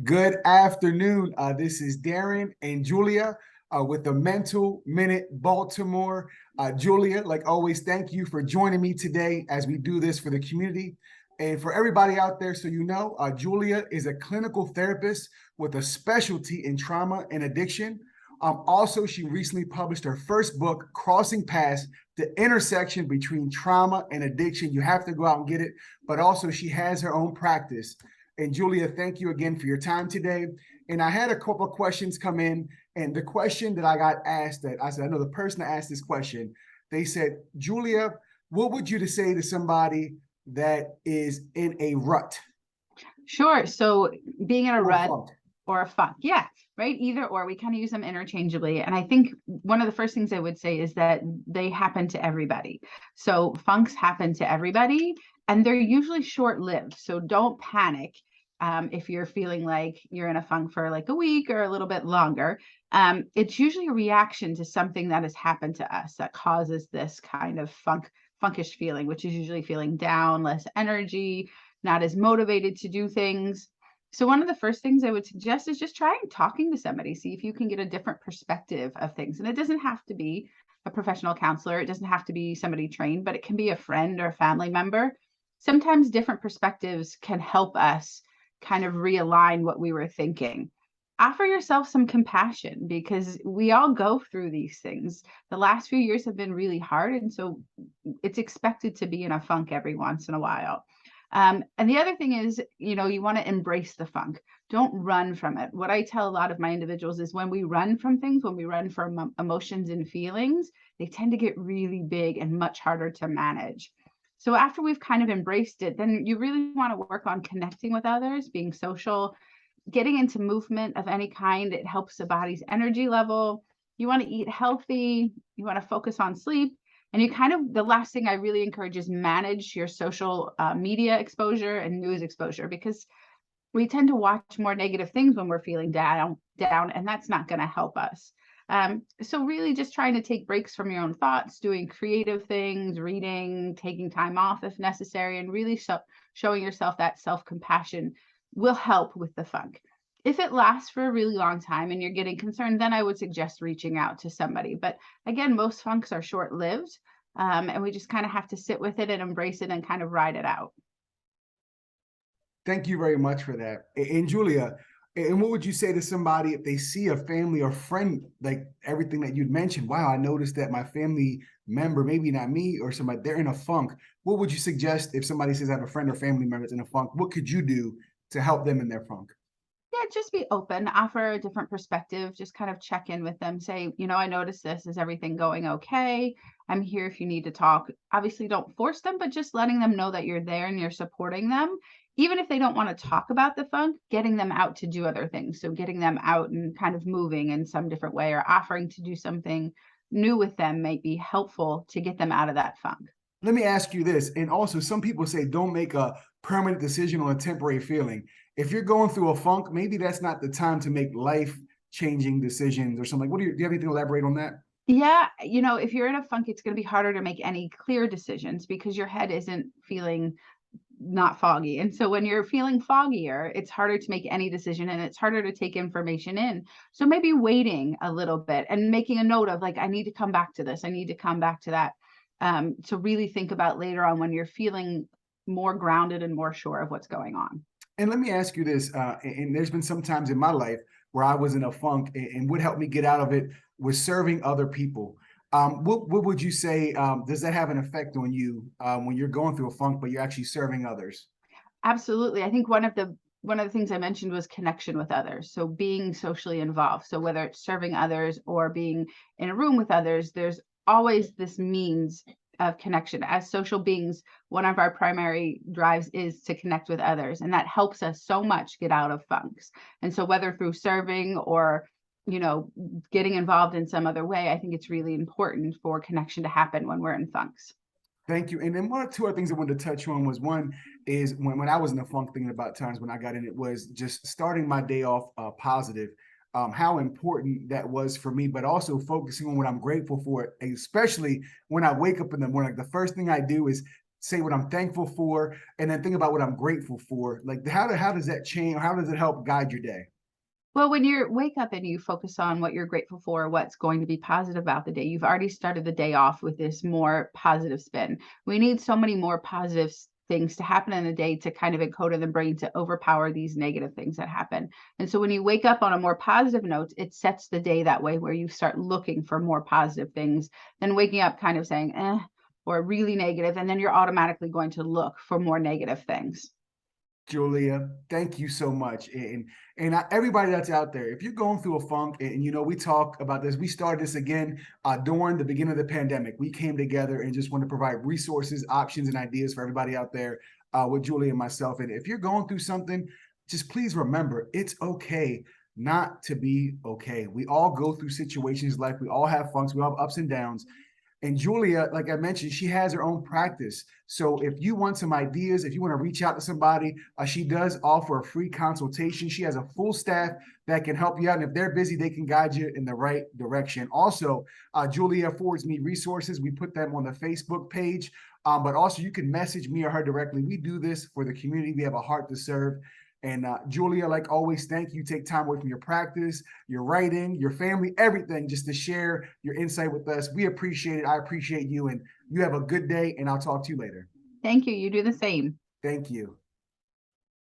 Good afternoon. This is Darren and Julia with the Mental Minute Baltimore. Julia, like always, thank you for joining me today as we do this for the community. And for everybody out there, so you know, Julia is a clinical therapist with a specialty in trauma and addiction. Also, she recently published her first book, Crossing Paths, the intersection between trauma and addiction. You have to go out and get it. But also, she has her own practice. And Julia, thank you again for your time today. And I had a couple of questions come in. And the question that I got asked, that I said, I know the person that asked this question, they said, Julia, what would you say to somebody that is in a rut? Sure. So being in a rut Funk. or a funk. Yeah. Right. Either or. We kind of use them interchangeably. And I think one of the first things I would say is that they happen to everybody. So funks happen to everybody and they're usually short lived. So don't panic. If you're feeling like you're in a funk for like a week or a little bit longer, it's usually a reaction to something that has happened to us that causes this kind of funkish feeling, which is usually feeling down, less energy, not as motivated to do things. So one of the first things I would suggest is just trying talking to somebody, see if you can get a different perspective of things. And it doesn't have to be a professional counselor. It doesn't have to be somebody trained, but it can be a friend or a family member. Sometimes different perspectives can help us kind of realign what we were thinking. Offer yourself some compassion because we all go through these things. The last few years have been really hard. And so it's expected to be in a funk every once in a while. And the other thing is, you want to embrace the funk. Don't run from it. What I tell a lot of my individuals is when we run from things, when we run from emotions and feelings, they tend to get really big and much harder to manage. So after we've kind of embraced it, then you really want to work on connecting with others, being social, getting into movement of any kind. It helps the body's energy level. You want to eat healthy. You want to focus on sleep. And the last thing I really encourage is manage your social media exposure and news exposure, because we tend to watch more negative things when we're feeling down, and that's not going to help us. So really just trying to take breaks from your own thoughts, doing creative things, reading, taking time off if necessary, and really showing yourself that self-compassion will help with the funk. If it lasts for a really long time and you're getting concerned, then I would suggest reaching out to somebody. But again, most funks are short-lived, and we just kind of have to sit with it and embrace it and kind of ride it out. Thank you very much for that. And Julia, and what would you say to somebody if they see a family or friend, like everything that you'd mentioned? Wow, I noticed that my family member, maybe not me or somebody, they're in a funk. What would you suggest if somebody says I have a friend or family member that's in a funk? What could you do to help them in their funk? Yeah, just be open, offer a different perspective, just kind of check in with them, say, I noticed this. Is everything going okay? I'm here if you need to talk. Obviously, don't force them, but just letting them know that you're there and you're supporting them. Even if they don't want to talk about the funk, getting them out to do other things. So getting them out and kind of moving in some different way or offering to do something new with them might be helpful to get them out of that funk. Let me ask you this. And also, some people say don't make a permanent decision on a temporary feeling. If you're going through a funk, maybe that's not the time to make life-changing decisions or something. Do you have anything to elaborate on that? Yeah, if you're in a funk, it's going to be harder to make any clear decisions because your head isn't feeling not foggy. And so when you're feeling foggier, it's harder to make any decision and it's harder to take information in. So maybe waiting a little bit and making a note of like, I need to come back to this. I need to come back to that. To really think about later on when you're feeling more grounded and more sure of what's going on. And let me ask you this, and there's been some times in my life where I was in a funk, and what helped me get out of it was serving other people. What would you say, does that have an effect on you when you're going through a funk, but you're actually serving others? Absolutely. I think one of the things I mentioned was connection with others. So being socially involved. So whether it's serving others or being in a room with others, there's always this means of connection. As social beings, one of our primary drives is to connect with others, and that helps us so much get out of funks. And so whether through serving or getting involved in some other way, I think it's really important for connection to happen when we're in funks. Thank you. And then one or two other things I wanted to touch on was one is when I was in the funk, thinking about times when I got in it, was just starting my day off positive. How important that was for me, but also focusing on what I'm grateful for, especially when I wake up in the morning. Like the first thing I do is say what I'm thankful for, and then think about what I'm grateful for. Like how does that change? How does it help guide your day? Well, when you wake up and you focus on what you're grateful for, what's going to be positive about the day, you've already started the day off with this more positive spin. We need so many more positive things to happen in the day to kind of encode in the brain to overpower these negative things that happen. And so when you wake up on a more positive note, it sets the day that way where you start looking for more positive things than waking up kind of saying, or really negative, and then you're automatically going to look for more negative things. Julia, thank you so much. Everybody that's out there, if you're going through a funk, and you know, we talk about this, we started this again during the beginning of the pandemic. We came together and just want to provide resources, options, and ideas for everybody out there with Julia and myself. And if you're going through something, just please remember it's okay not to be okay. We all go through situations in life. We all have funks. We all have ups and downs. And Julia, like I mentioned, she has her own practice. So if you want some ideas, if you want to reach out to somebody, she does offer a free consultation. She has a full staff that can help you out. And if they're busy, they can guide you in the right direction. Also, Julia forwards me resources. We put them on the Facebook page. But also you can message me or her directly. We do this for the community. We have a heart to serve. And Julia, like always, thank you. Take time away from your practice, your writing, your family, everything, just to share your insight with us. We appreciate it. I appreciate you. And you have a good day, and I'll talk to you later. Thank you. You do the same. Thank you.